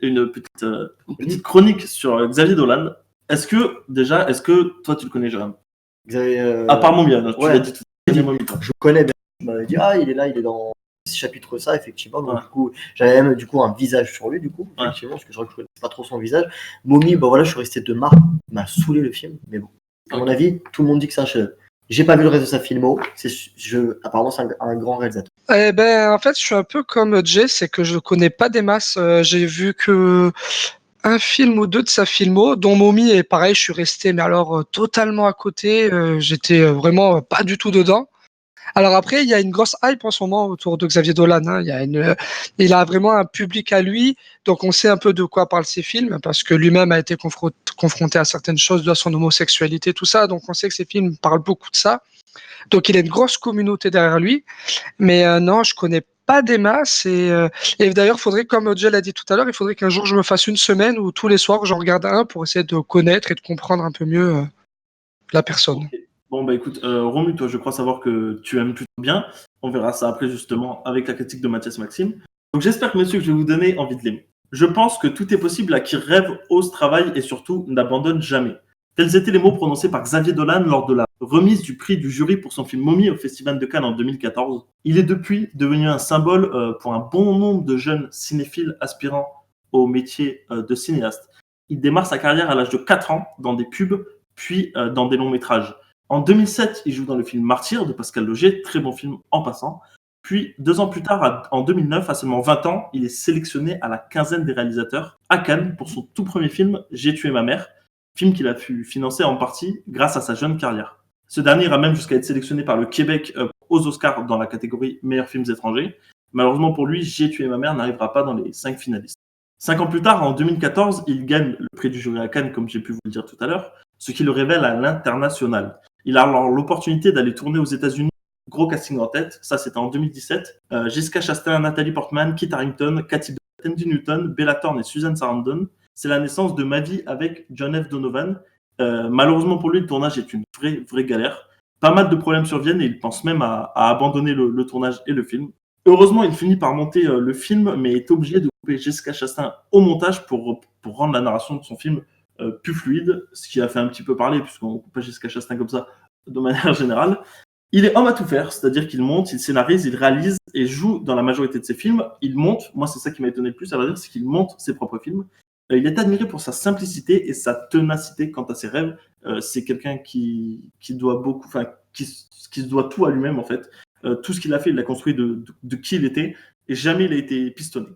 une petite chronique sur Xavier Dolan. Est-ce que toi tu le connais, Jérôme? À part Momia, tu l'as dit tout à l'heure. Je connais bien. Tu m'avais dit, il est là, il est dans ce chapitre ça, effectivement. Donc, Ouais. du coup, j'avais même un visage sur lui, du coup, effectivement, parce que je ne connaissais pas trop son visage. Mommy, je suis resté de marre. Il m'a saoulé le film, mais bon. À mon avis, tout le monde dit que c'est un chef-d'œuvre. J'ai pas vu le reste de sa filmo. Apparemment, c'est un grand réalisateur. En fait, je suis un peu comme Jay, c'est que je connais pas des masses. J'ai vu que un film ou deux de sa filmo, dont Mommy, et pareil, je suis resté, mais alors totalement à côté. J'étais vraiment pas du tout dedans. Alors après, il y a une grosse hype en ce moment autour de Xavier Dolan. Hein. Il a vraiment un public à lui, donc on sait un peu de quoi parlent ses films, parce que lui-même a été confronté à certaines choses de son homosexualité, tout ça. Donc on sait que ses films parlent beaucoup de ça. Donc il a une grosse communauté derrière lui. Mais non, je connais pas des masses. Et d'ailleurs, faudrait, comme Jay l'a dit tout à l'heure, il faudrait qu'un jour je me fasse une semaine où tous les soirs j'en regarde un pour essayer de connaître et de comprendre un peu mieux la personne. Okay. Bon, écoute, Romu, toi, je crois savoir que tu aimes plutôt bien. On verra ça après, justement, avec la critique de Mathias Maxime. Donc, j'espère que, monsieur, que je vais vous donner envie de l'aimer. Je pense que tout est possible à qui rêve, ose, travaille et surtout n'abandonne jamais. Tels étaient les mots prononcés par Xavier Dolan lors de la remise du prix du jury pour son film Mommy au Festival de Cannes en 2014. Il est depuis devenu un symbole pour un bon nombre de jeunes cinéphiles aspirant au métier de cinéaste. Il démarre sa carrière à l'âge de 4 ans dans des pubs, puis dans des longs métrages. En 2007, il joue dans le film Martyr de Pascal Laugier, très bon film en passant. Puis, 2 ans plus tard, en 2009, à seulement 20 ans, il est sélectionné à la quinzaine des réalisateurs à Cannes pour son tout premier film J'ai tué ma mère, film qu'il a pu financer en partie grâce à sa jeune carrière. Ce dernier ira même jusqu'à être sélectionné par le Québec aux Oscars dans la catégorie meilleurs films étrangers. Malheureusement pour lui, J'ai tué ma mère n'arrivera pas dans les 5 finalistes. 5 ans plus tard, en 2014, il gagne le prix du jury à Cannes, comme j'ai pu vous le dire tout à l'heure, ce qui le révèle à l'international. Il a alors l'opportunité d'aller tourner aux États-Unis. Gros casting en tête, ça c'était en 2017. Jessica Chastain, Nathalie Portman, Kit Harington, Cathy Bates, Tandy Newton, Bella Thorne et Susan Sarandon. C'est la naissance de Ma vie avec John F. Donovan. Malheureusement pour lui, le tournage est une vraie galère. Pas mal de problèmes surviennent et il pense même à abandonner le tournage et le film. Heureusement, il finit par monter le film, mais est obligé de couper Jessica Chastain au montage pour rendre la narration de son film plus fluide, ce qui a fait un petit peu parler, puisqu'on coupe pas Jessica Chastain comme ça de manière générale. Il est homme à tout faire, c'est-à-dire qu'il monte, il scénarise, il réalise et joue dans la majorité de ses films. Il monte, moi c'est ça qui m'a étonné le plus, à vrai dire, c'est qu'il monte ses propres films. Il est admiré pour sa simplicité et sa ténacité quant à ses rêves. C'est quelqu'un qui doit beaucoup, qui se doit tout à lui-même en fait. Tout ce qu'il a fait, il l'a construit de qui il était et jamais il a été pistonné.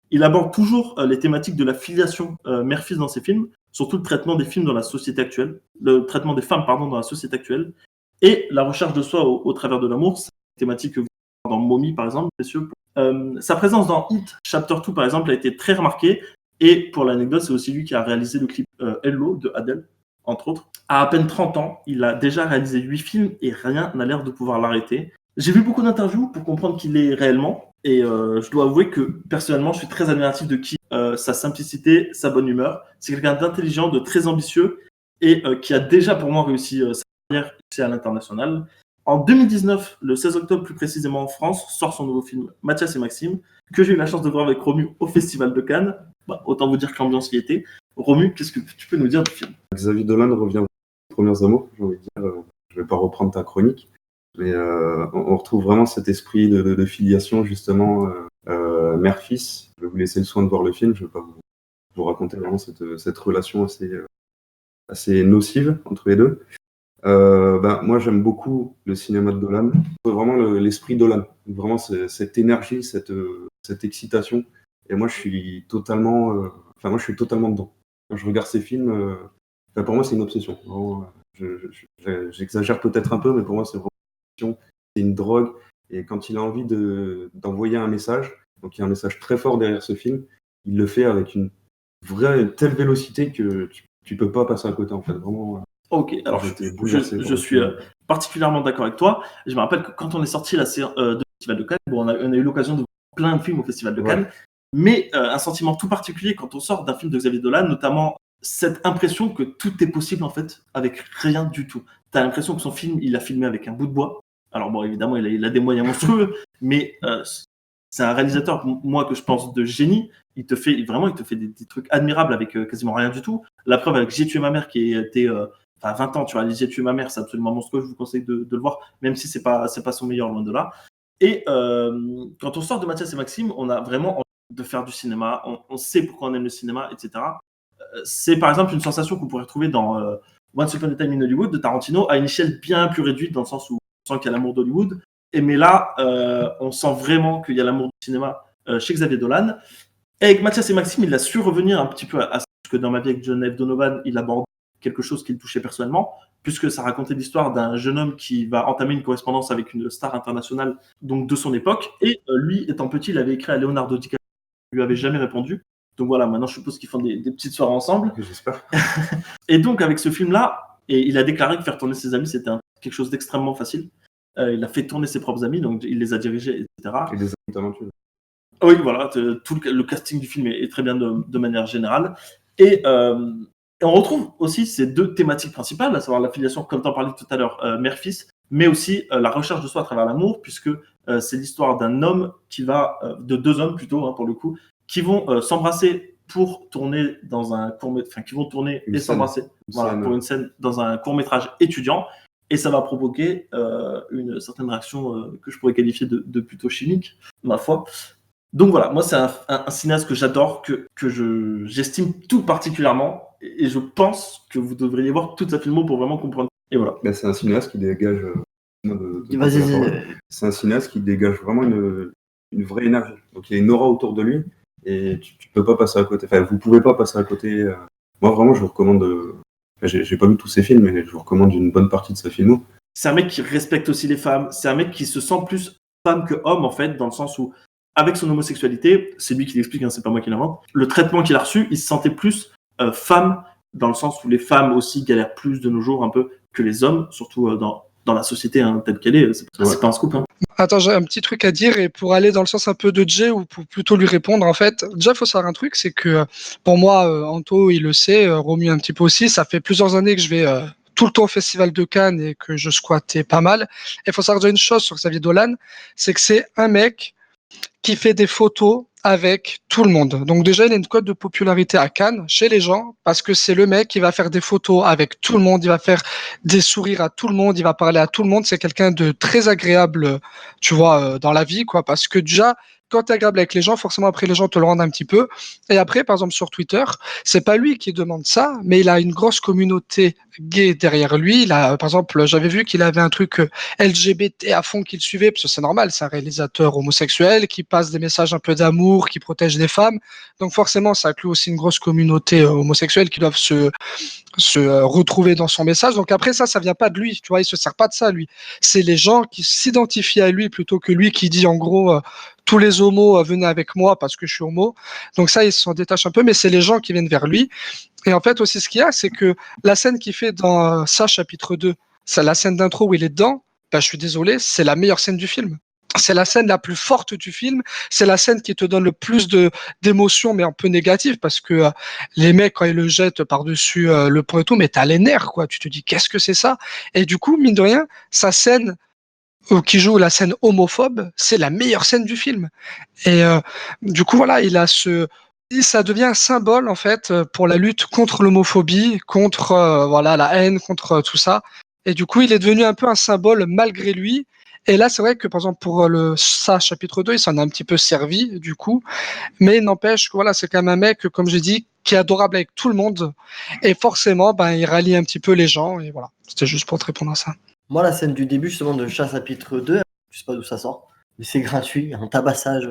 Il aborde toujours les thématiques de la filiation mère-fils dans ses films, surtout le traitement des films dans la société actuelle, le traitement des femmes dans la société actuelle, et la recherche de soi au travers de l'amour. C'est une thématique que vous voyez dans Mommy par exemple, messieurs. Sa présence dans Hit Chapter 2 par exemple a été très remarquée, et pour l'anecdote, c'est aussi lui qui a réalisé le clip Hello de Adele, entre autres. À peine 30 ans, il a déjà réalisé 8 films et rien n'a l'air de pouvoir l'arrêter. J'ai vu beaucoup d'interviews pour comprendre qui il est réellement, et je dois avouer que personnellement, je suis très admiratif de qui, sa simplicité, sa bonne humeur. C'est quelqu'un d'intelligent, de très ambitieux, et qui a déjà pour moi réussi sa carrière à l'international. En 2019, le 16 octobre plus précisément en France, sort son nouveau film Mathias et Maxime, que j'ai eu la chance de voir avec Romu au Festival de Cannes. Autant vous dire que l'ambiance y était. Romu, qu'est-ce que tu peux nous dire du film? Xavier Dolan revient aux premières amours, j'ai envie de dire. Je ne vais pas reprendre ta chronique, mais on retrouve vraiment cet esprit de filiation, justement, mère-fils. Je vais vous laisser le soin de voir le film, je ne vais pas vous raconter vraiment cette relation assez nocive entre les deux. Moi, j'aime beaucoup le cinéma de Dolan. Vraiment l'esprit Dolan. Vraiment cette énergie, cette excitation. Et moi, je suis totalement dedans. Quand je regarde ces films, pour moi, c'est une obsession. Vraiment, j'exagère peut-être un peu, mais pour moi, c'est vraiment une obsession. C'est une drogue. Et quand il a envie d'envoyer un message, donc il y a un message très fort derrière ce film, il le fait avec une telle vélocité que tu peux pas passer à côté, en fait. Vraiment. Ok, alors je suis particulièrement d'accord avec toi. Je me rappelle que quand on est sorti de Festival de Cannes, on a eu l'occasion de voir plein de films au Festival de Cannes, mais un sentiment tout particulier quand on sort d'un film de Xavier Dolan, notamment cette impression que tout est possible en fait avec rien du tout. Tu as l'impression que son film, il a filmé avec un bout de bois. Alors bon, évidemment, il a des moyens monstrueux, mais c'est un réalisateur, moi, que je pense de génie. Il te fait des trucs admirables avec quasiment rien du tout. La preuve avec J'ai tué ma mère, qui était 20 ans, tu vois, J'ai tué ma mère, c'est absolument monstrueux, je vous conseille de le voir, même si c'est pas son meilleur, loin de là. Et quand on sort de Mathias et Maxime, on a vraiment envie de faire du cinéma, on sait pourquoi on aime le cinéma, etc. C'est par exemple une sensation qu'on pourrait retrouver dans Once Upon a Time in Hollywood de Tarantino, à une échelle bien plus réduite, dans le sens où on sent qu'il y a l'amour d'Hollywood. Mais là, on sent vraiment qu'il y a l'amour du cinéma chez Xavier Dolan. Et avec Mathias et Maxime, il a su revenir un petit peu à ce que dans Ma vie avec John F. Donovan, il aborde quelque chose qui le touchait personnellement, puisque ça racontait l'histoire d'un jeune homme qui va entamer une correspondance avec une star internationale, donc de son époque. Et lui, étant petit, il avait écrit à Leonardo DiCaprio, qui lui avait jamais répondu. Donc voilà, maintenant je suppose qu'ils font des petites soirées ensemble. J'espère. Et donc avec ce film-là, et il a déclaré que faire tourner ses amis, c'était quelque chose d'extrêmement facile. Il a fait tourner ses propres amis, donc il les a dirigés, etc. Et des aventures. Oui, voilà, tout le casting du film est très bien de manière générale. Et on retrouve aussi ces deux thématiques principales, à savoir l'affiliation, comme tu en parlais tout à l'heure, mère-fils, mais aussi la recherche de soi à travers l'amour, puisque c'est l'histoire d'un homme de deux hommes plutôt, pour le coup, qui vont s'embrasser pour tourner dans un court-métrage, qui vont tourner et s'embrasser pour une scène dans un court-métrage étudiant. Et ça va provoquer une certaine réaction que je pourrais qualifier de plutôt chimique, ma foi. Donc voilà, moi c'est un cinéaste que j'adore, que j'estime tout particulièrement, et je pense que vous devriez voir toute sa filmo pour vraiment comprendre. Et voilà. Ben, c'est un cinéaste qui dégage. Vas-y. C'est un cinéaste qui dégage vraiment une vraie énergie. Donc il y a une aura autour de lui, et tu peux pas passer à côté. Enfin, vous pouvez pas passer à côté. Moi vraiment, je vous recommande. J'ai pas vu tous ses films, mais je vous recommande une bonne partie de sa filmo. C'est un mec qui respecte aussi les femmes. C'est un mec qui se sent plus femme que homme, en fait, dans le sens où, avec son homosexualité, c'est lui qui l'explique, c'est pas moi qui l'invente, le traitement qu'il a reçu, il se sentait plus femme, dans le sens où les femmes aussi galèrent plus de nos jours un peu que les hommes, surtout dans la société telle qu'elle est. C'est pas un scoop. Attends, j'ai un petit truc à dire, et pour aller dans le sens un peu de Jay, ou pour plutôt lui répondre, en fait, déjà, il faut savoir un truc, c'est que pour moi, Anto, il le sait, Romu un petit peu aussi, ça fait plusieurs années que je vais tout le temps au Festival de Cannes et que je squattais pas mal. Et il faut savoir déjà une chose sur Xavier Dolan, c'est que c'est un mec qui fait des photos avec tout le monde. Donc déjà, il a une cote de popularité à Cannes, chez les gens, parce que c'est le mec qui va faire des photos avec tout le monde, il va faire des sourires à tout le monde, il va parler à tout le monde. C'est quelqu'un de très agréable, tu vois, dans la vie, quoi, parce que déjà, quand tu es agréable avec les gens, forcément, après, les gens te le rendent un petit peu. Et après, par exemple, sur Twitter, c'est pas lui qui demande ça, mais il a une grosse communauté gay derrière lui. Il a, par exemple, j'avais vu qu'il avait un truc LGBT à fond qu'il suivait, parce que c'est normal, c'est un réalisateur homosexuel qui passe des messages un peu d'amour, qui protège les femmes. Donc forcément, ça inclut aussi une grosse communauté homosexuelle qui doivent se retrouver dans son message. Donc après, ça vient pas de lui, tu vois, il se sert pas de ça, lui. C'est les gens qui s'identifient à lui plutôt que lui qui dit en gros tous les homos venez avec moi parce que je suis homo. Donc ça, il s'en détache un peu, mais c'est les gens qui viennent vers lui. Et en fait aussi, ce qu'il y a, c'est que la scène qu'il fait dans ça, chapitre 2, c'est la scène d'intro où il est dedans, bah, je suis désolé, c'est la meilleure scène du film. C'est la scène la plus forte du film. C'est la scène qui te donne le plus d'émotions, mais un peu négatives, parce que les mecs, quand ils le jettent par-dessus le pont et tout, mais t'as les nerfs, quoi. Tu te dis, qu'est-ce que c'est ça? Et du coup, mine de rien, sa scène qui joue la scène homophobe, c'est la meilleure scène du film. Et du coup, voilà, ça devient un symbole, en fait, pour la lutte contre l'homophobie, contre voilà, la haine, contre tout ça. Et du coup, il est devenu un peu un symbole malgré lui. Et là, c'est vrai que, par exemple, pour ça, chapitre 2, il s'en a un petit peu servi, du coup. Mais il n'empêche que, voilà, c'est quand même un mec, comme j'ai dit, qui est adorable avec tout le monde. Et forcément, ben, il rallie un petit peu les gens. Et voilà, c'était juste pour te répondre à ça. Moi, la scène du début, justement, de Chat chapitre 2, je sais pas d'où ça sort, mais c'est gratuit, un tabassage.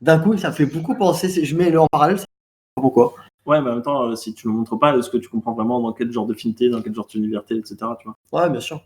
D'un coup, ça fait beaucoup penser, je mets le en parallèle, c'est pas pourquoi. Ouais, mais en même temps, si tu ne le montres pas, est-ce que tu comprends vraiment dans quel genre de film t'es, dans quel genre d'univers t'es, etc. Tu vois. Ouais, bien sûr.